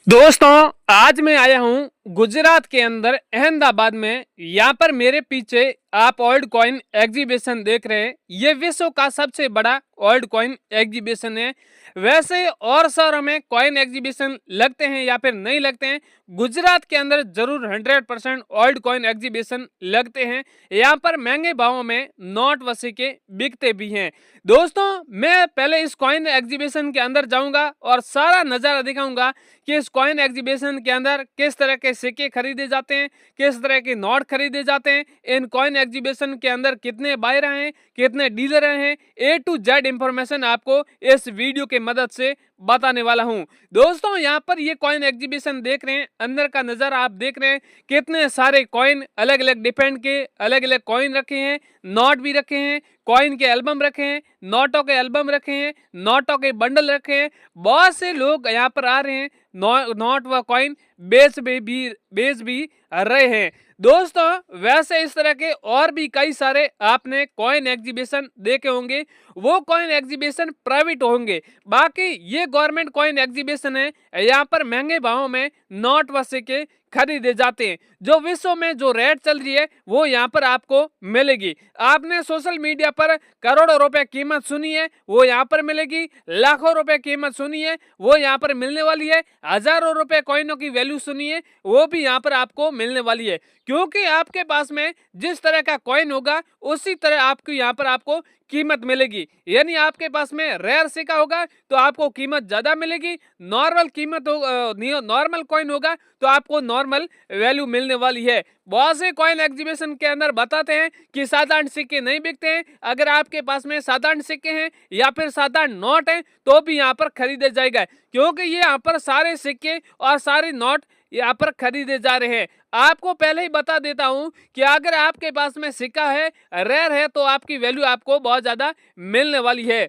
दोस्तों, आज मैं आया हूँ गुजरात के अंदर अहमदाबाद में। यहाँ पर मेरे पीछे आप ओल्ड कॉइन एग्जीबिशन देख रहे हैं। ये विश्व का सबसे बड़ा ओल्ड कॉइन एग्जीबिशन है। वैसे और शहरों में कॉइन एग्जीबिशन लगते हैं या फिर नहीं लगते हैं, गुजरात के अंदर जरूर 100% ओल्ड कॉइन एग्जीबिशन लगते हैं। यहाँ पर महंगे भावों में नोट व सिक्के बिकते भी हैं। दोस्तों, मैं पहले इस कॉइन एग्जीबिशन के अंदर जाऊंगा और सारा नज़ारा दिखाऊंगा कि इस कॉइन एग्जीबिशन के अंदर किस तरह के सिक्के खरीदे जाते हैं, किस तरह के नोट खरीदे जाते हैं, इन कॉइन एग्जीबिशन के अंदर कितने बायर हैं, कितने डीलर हैं, A to Z इंफॉर्मेशन आपको इस वीडियो के मदद से बताने वाला हूं। दोस्तों, यहाँ पर ये कॉइन एग्जीबिशन देख रहे हैं, अंदर का नज़ारा आप देख रहे हैं। कितने सारे कॉइन अलग अलग डिपेंड के अलग अलग कॉइन रखे हैं, नोट भी रखे हैं, कॉइन के एल्बम रखे हैं, नोटों के एल्बम रखे हैं, नोटों के बंडल रखे हैं। बहुत से लोग यहाँ पर आ रहे हैं, नोट व कॉइन बेच भी रहे हैं। दोस्तों, वैसे इस तरह के और भी कई सारे आपने कॉइन एग्जीबिशन देखे होंगे। वो कॉइन एग्जीबिशन प्राइवेट होंगे, बाकी ये गवर्नमेंट कॉइन एग्जीबिशन है। यहाँ पर महंगे भावों में नोट व सिक्के खरीदे जाते हैं। जो विश्व में जो रेट चल रही है वो यहाँ पर आपको मिलेगी। आपने सोशल मीडिया पर करोड़ों रुपए कीमत सुनी है, वो यहाँ पर मिलेगी। लाखों रुपए कीमत सुनी है, वो यहाँ पर मिलने वाली है। हजारों रुपए कॉइनों की वैल्यू सुनी है, वो भी यहाँ पर आपको मिलने वाली है। क्योंकि आपके पास में जिस तरह का कॉइन होगा उसी तरह आपको यहाँ पर आपको कीमत मिलेगी। यानी आपके पास में रेयर सिक्का होगा तो आपको कीमत ज्यादा मिलेगी, नॉर्मल कीमत हो नॉर्मल कॉइन होगा तो आपको नॉर्मल वैल्यू मिलने वाली है। बहुत से कॉइन एग्जीबिशन के अंदर बताते हैं कि साधारण सिक्के नहीं बिकते हैं। अगर आपके पास में साधारण सिक्के हैं या फिर साधारण नोट हैं तो भी यहाँ पर खरीदे जाएगा, क्योंकि ये यहाँ पर सारे सिक्के और सारे नोट यहाँ पर खरीदे जा रहे हैं। आपको पहले ही बता देता हूं कि अगर आपके पास में सिक्का है, रेयर है, तो आपकी वैल्यू आपको बहुत ज्यादा मिलने वाली है।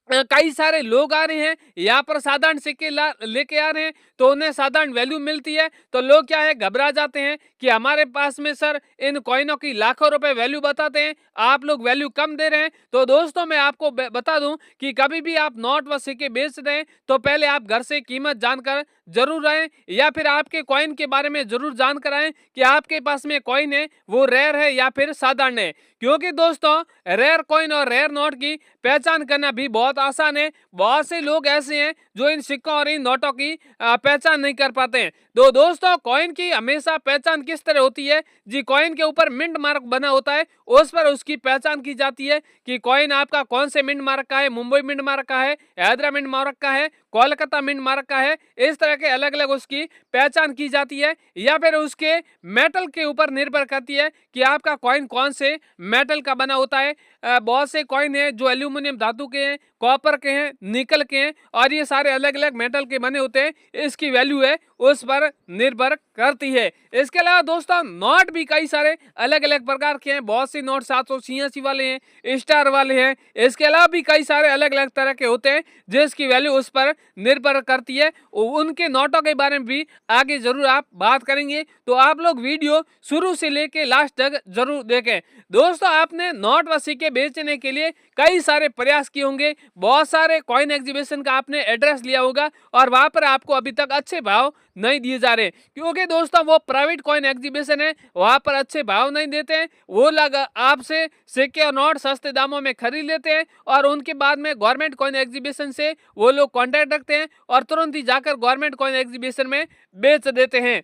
कई सारे लोग आ रहे हैं यहाँ पर साधारण सिक्के लेके आ रहे हैं तो उन्हें साधारण वैल्यू मिलती है, तो लोग क्या है घबरा जाते हैं कि हमारे पास में सर इन कॉइनों की लाखों रुपए वैल्यू बताते हैं, आप लोग वैल्यू कम दे रहे हैं। तो दोस्तों, मैं आपको बता दूं कि कभी भी आप नोट व सिक्के बेच रहे हैं तो पहले आप घर से कीमत जानकर जरूर आए, या फिर आपके कॉइन के बारे में जरूर जानकर आए कि आपके पास में कॉइन है वो रेयर है या फिर साधारण है। क्योंकि दोस्तों, रेयर कॉइन और रेयर नोट की पहचान करना भी बहुत आसान है। बहुत से लोग ऐसे हैं जो इन सिक्कों और इन नोटों की पहचान नहीं कर पाते हैं। तो दोस्तों, कॉइन की हमेशा पहचान किस तरह होती है जी? कॉइन के ऊपर मिंट मार्क बना होता है, उस पर उसकी पहचान की जाती है कि कॉइन आपका कौन से मिंट मार्क का है, मुंबई मिंट मार्क का है, हैदरा मिंट मार्क का है, कोलकाता मिंट मार्क का है। इस तरह के अलग अलग उसकी पहचान की जाती है, या फिर उसके मेटल के ऊपर निर्भर करती है कि आपका कॉइन कौन से मेटल का बना होता है। बहुत से कॉइन है जो एल्यूमिनियम धातु के हैं, कॉपर के हैं, निकल के हैं, और ये सारे अलग अलग मेटल के बने होते हैं। इसकी वैल्यू है उस पर निर्भर करती है। इसके अलावा दोस्तों, नोट भी कई सारे अलग अलग प्रकार के हैं। बहुत से नोट 786 वाले हैं, स्टार वाले हैं। इसके अलावा भी कई सारे अलग अलग तरह के होते हैं जिसकी वैल्यू उस पर निर्भर करती है। उनके नोटों के बारे में भी आगे जरूर आप बात करेंगे, तो आप लोग वीडियो शुरू से लेके लास्ट तक जरूर देखें। दोस्तों, आपने नोट व सिक्के बेचने के लिए कई सारे प्रयास किए होंगे, बहुत सारे कॉइन एग्जीबिशन का आपने एड्रेस लिया होगा और वहां पर आपको अभी तक अच्छे भाव नहीं दिए जा रहे, क्योंकि दोस्तों वो प्राइवेट कॉइन एग्जीबिशन है, वहां पर अच्छे भाव नहीं देते हैं। वो लोग आपसे सिक्के और नोट सस्ते दामों में खरीद लेते हैं और उनके बाद में गवर्नमेंट कॉइन एग्जीबिशन से वो लोग कॉन्टैक्ट रखते हैं और तुरंत ही जाकर गवर्नमेंट कॉइन एग्जीबिशन में बेच देते हैं।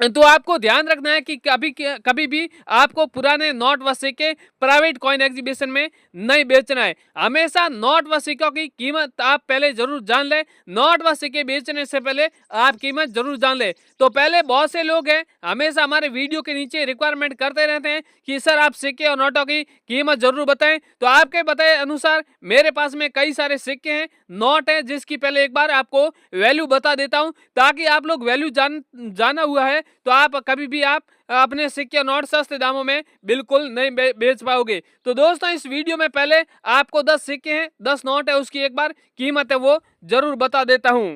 तो आपको ध्यान रखना है कि कभी भी आपको पुराने नोट व सिक्के प्राइवेट कॉइन एग्जीबिशन में नहीं बेचना है। हमेशा नोट व सिक्कों की कीमत आप पहले जरूर जान लें। नोट व सिक्के बेचने से पहले आप कीमत जरूर जान लें। तो पहले बहुत से लोग हैं हमेशा हमारे वीडियो के नीचे रिक्वायरमेंट करते रहते हैं कि सर आप सिक्के और नोटों की कीमत जरूर बताएं। तो आपके बताए अनुसार मेरे पास में कई सारे सिक्के हैं, नोट है, जिसकी पहले एक बार आपको वैल्यू बता देता हूं, ताकि आप लोग वैल्यू जाना हुआ है तो आप कभी भी आप अपने सिक्के नोट सस्ते दामों में बिल्कुल नहीं बेच पाओगे। तो दोस्तों, इस वीडियो में पहले आपको 10 सिक्के हैं, 10 नोट है, उसकी एक बार कीमत है वो जरूर बता देता हूं।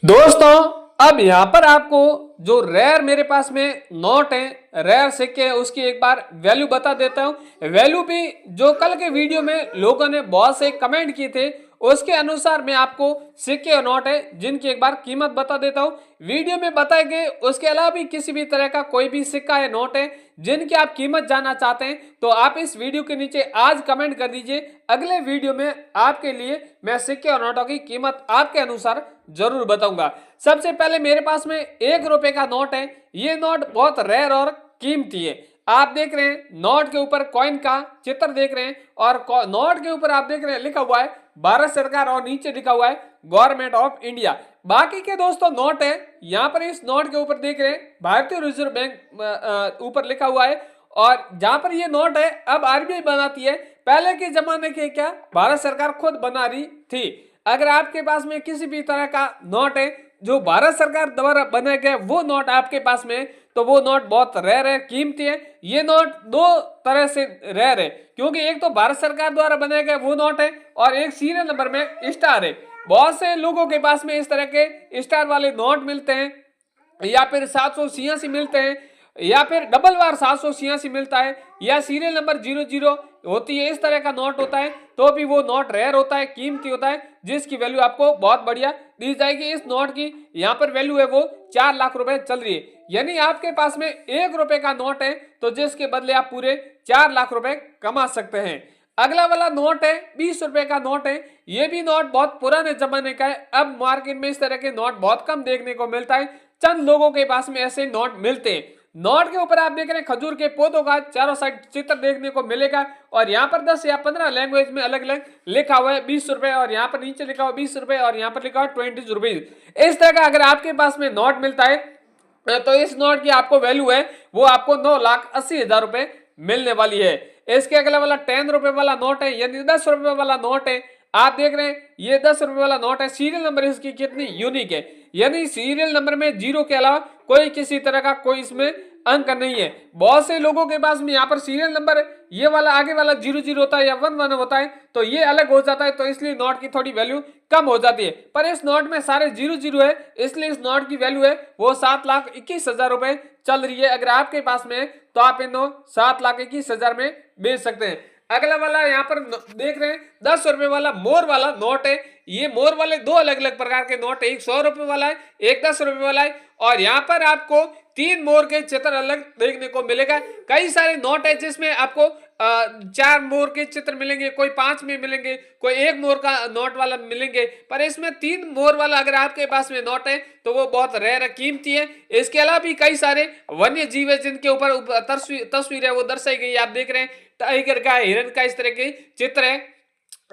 दोस्तों, अब यहाँ पर आपको जो रेयर मेरे पास में नोट है, रेयर सिक्के है, उसकी एक बार वैल्यू बता देता हूँ। वैल्यू भी जो कल के वीडियो में लोगों ने बहुत से कमेंट किए थे उसके अनुसार मैं आपको सिक्के और नोट है जिनकी एक बार कीमत बता देता हूँ। वीडियो में बताए गए उसके अलावा भी किसी भी तरह का कोई भी सिक्का या नोट है जिनकी आप कीमत जानना चाहते हैं तो आप इस वीडियो के नीचे आज कमेंट कर दीजिए। अगले वीडियो में आपके लिए मैं सिक्के और नोटों की कीमत आपके अनुसार जरूर बताऊंगा। सबसे पहले मेरे पास में 1 रुपए का नोट है। ये नोट बहुत रेयर और कीमती है। आप देख रहे हैं नोट के ऊपर कॉइन का चित्र देख रहे हैं और नोट के ऊपर आप देख रहे हैं लिखा हुआ है भारत सरकार और नीचे लिखा हुआ है गवर्नमेंट ऑफ इंडिया। बाकी के दोस्तों नोट है यहाँ पर इस नोट के ऊपर देख रहे हैं भारतीय रिजर्व बैंक ऊपर लिखा हुआ है और जहां पर ये नोट है अब आरबीआई बनाती है। पहले के जमाने के क्या भारत सरकार खुद बना रही थी। अगर आपके पास में किसी भी तरह का नोट है जो भारत सरकार द्वारा बनाया गया वो नोट आपके पास में तो वो नोट बहुत रेयर है, कीमती है। ये नोट दो तरह से रेयर है क्योंकि एक तो भारत सरकार द्वारा बनाया गया वो नोट है और एक सीरियल नंबर में स्टार है। बहुत से लोगों के पास में इस तरह के स्टार वाले नोट मिलते हैं या फिर 786 मिलते हैं या फिर डबल बार 786 मिलता है या सीरियल नंबर 00 होती है। इस तरह का नोट होता है तो भी वो नोट रेयर होता है, कीमती होता है जिसकी वैल्यू आपको बहुत बढ़िया दी जाएगी। इस नोट की यहाँ पर वैल्यू है वो 4 लाख रुपए चल रही है। यानी आपके पास में 1 रुपए का नोट है तो जिसके बदले आप पूरे 4 लाख रुपए कमा सकते हैं। अगला वाला नोट है 20 रुपए का नोट है। ये भी नोट बहुत पुराने जमाने का है। अब मार्केट में इस तरह के नोट बहुत कम देखने को मिलता है। चंद लोगों के पास में ऐसे नोट मिलते हैं। नोट के ऊपर आप देख रहे हैं खजूर के पौधों का चारों साइड चित्र देखने को मिलेगा और यहाँ पर 10 या 15 लैंग्वेज में अलग अलग लिखा हुआ है 20 रुपए और यहाँ पर नीचे लिखा हुआ 20 रुपए और यहाँ पर लिखा हुआ 20 रुपीज। इस तरह का अगर आपके पास में नोट मिलता है तो इस नोट की आपको वैल्यू है वो आपको 9,80,000 रुपए मिलने वाली है। इसके अगला वाला 10 रुपए वाला नोट है यानी 10 रुपए वाला नोट है। आप देख रहे हैं ये 10 रुपए वाला नोट है। सीरियल नंबर इसकी कितनी यूनिक है यानी सीरियल नंबर में 0 के अलावा कोई किसी तरह का कोई इसमें अंक नहीं है। बहुत से लोगों के पास में यहाँ पर सीरियल नंबर ये वाला आगे वाला 00 होता है या 11 होता है तो ये अलग हो जाता है तो इसलिए नोट की थोड़ी वैल्यू कम हो जाती है। पर इस नोट में सारे 00 है इसलिए इस नोट की वैल्यू है वो 7,21,000 रुपए चल रही है। अगर आपके पास में तो आप इन 7,21,000 में बेच सकते हैं। अगला वाला यहाँ पर देख रहे हैं 10 रुपए वाला मोर वाला नोट है। ये मोर वाले दो अलग अलग प्रकार के नोट है। एक 100 रुपए वाला है एक 10 रुपए वाला है और यहाँ पर आपको 3 मोर के चित्र अलग देखने को मिलेगा। कई सारे नोट है जिसमें आपको 4 मोर के चित्र मिलेंगे, कोई 5 में मिलेंगे, कोई 1 मोर का नोट वाला मिलेंगे। पर इसमें 3 मोर वाला अगर आपके पास में नोट है तो वो बहुत रेयर कीमती है। इसके अलावा भी कई सारे वन्य जीव है जिनके ऊपर तस्वीर है वो दर्शाई गई है। आप देख रहे हैं टाइगर का, हिरन का, इस तरह के चित्र है।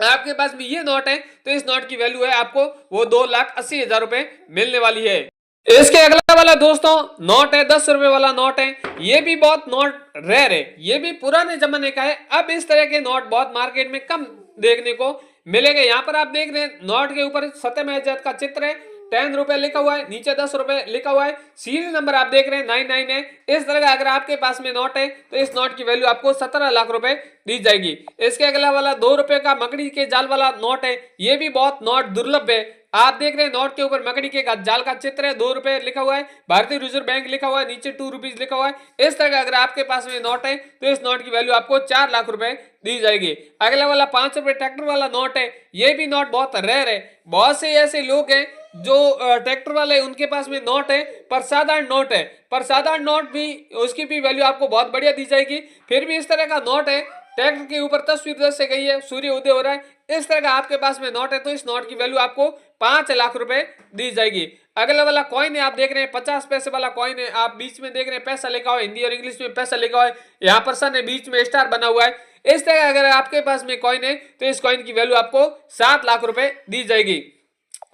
आपके पास में ये नोट है तो इस नोट की वैल्यू है आपको वो 2,80,000 रुपए मिलने वाली है। इसके अगला वाला दोस्तों नोट है 10 रुपए वाला नोट है। ये भी बहुत नोट रेयर है। ये भी पुराने जमाने का है। अब इस तरह के नोट बहुत मार्केट में कम देखने को मिलेंगे। यहाँ पर आप देख रहे हैं नोट के ऊपर सत्यम आजाद का चित्र है। 10 रुपए लिखा हुआ है, नीचे 10 रुपए लिखा हुआ है। सीरियल नंबर आप देख रहे हैं 99 है। इस तरह का अगर आपके पास में नोट है तो इस नोट की वैल्यू आपको 17 लाख रुपए दी जाएगी। इसके अगला वाला 2 रुपए का मकड़ी के जाल वाला नोट है। ये भी बहुत नोट दुर्लभ है। आप देख रहे हैं नोट के ऊपर मकड़ी के जाल का चित्र है। 2 रुपए लिखा हुआ है, भारतीय रिजर्व बैंक लिखा हुआ है, नीचे 2 रुपीज लिखा हुआ है। इस तरह का अगर आपके पास में नोट है तो इस नोट की वैल्यू आपको 4 लाख रुपए दी जाएगी। अगला वाला 5 रुपए ट्रैक्टर वाला नोट है। ये भी नोट बहुत रेयर है। बहुत से ऐसे लोग हैं जो ट्रैक्टर वाले उनके पास में नोट है पर साधारण नोट है। पर साधारण नोट भी उसकी भी वैल्यू आपको बहुत बढ़िया दी जाएगी। फिर भी इस तरह का नोट है, ट्रैक्टर के ऊपर तस्वीर दर्शाई गई है, सूर्य उदय हो रहा है। इस तरह का आपके पास में नोट है तो इस नोट की वैल्यू आपको 5 लाख रुपए दी जाएगी। अगला वाला कॉइन है। आप देख रहे हैं 50 पैसे वाला कॉइन है। आप बीच में देख रहे हैं पैसा लिखा हुआ है, हिंदी और इंग्लिश में पैसा लिखा हुआ है। यहाँ पर सन है, बीच में स्टार बना हुआ है। इस तरह अगर आपके पास में कॉइन है तो इस कॉइन की वैल्यू आपको 7 लाख रुपए दी जाएगी।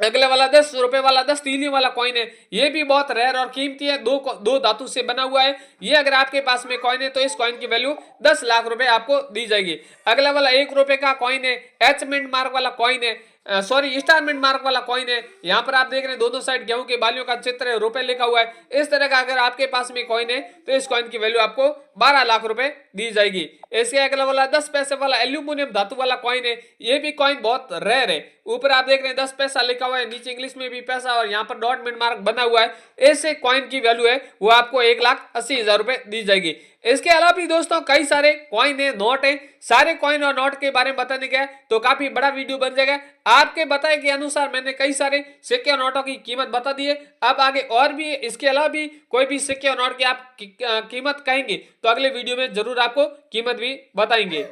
अगला वाला 10 रुपए वाला 10 तीलियों वाला कॉइन है। ये भी बहुत रेयर और कीमती है। दो धातु से बना हुआ है। ये अगर आपके पास में कॉइन है तो इस कॉइन की वैल्यू 10 लाख रुपए आपको दी जाएगी। अगला वाला 1 रुपए का कॉइन है। एच मिंट मार्क वाला कॉइन है, स्टार मिंट मार्क वाला कॉइन है। यहाँ पर आप देख रहे हैं दोनों साइड गेहूं के बालियों का चित्र है, रुपए लिखा हुआ है। इस तरह का अगर आपके पास में कॉइन है तो इस कॉइन की वैल्यू आपको 12 लाख रुपए दी जाएगी। इसके अगला वाला 10 पैसे वाला एल्यूमिनियम धातु वाला कॉइन है, ये भी कॉइन बहुत रेयर है। ऊपर आप देख रहे हैं 10 पैसा लिखा हुआ है, नीचे इंग्लिश में भी पैसा और यहाँ पर डॉट मिनट मार्क बना हुआ है। ऐसे कॉइन की वैल्यू है वो आपको 1,80,000 रुपए दी जाएगी। इसके अलावा भी दोस्तों कई सारे कॉइन है, नोट है, सारे कॉइन और नोट के बारे में बताने गया तो काफी बड़ा वीडियो बन जाएगा। आपके बताए के अनुसार मैंने कई सारे सिक्के और नोटों की कीमत बता दी है। अब आगे और भी इसके अलावा भी कोई भी सिक्के और नोट की आप कीमत कहेंगे तो अगले वीडियो में जरूर आपको कीमत भी बताएंगे।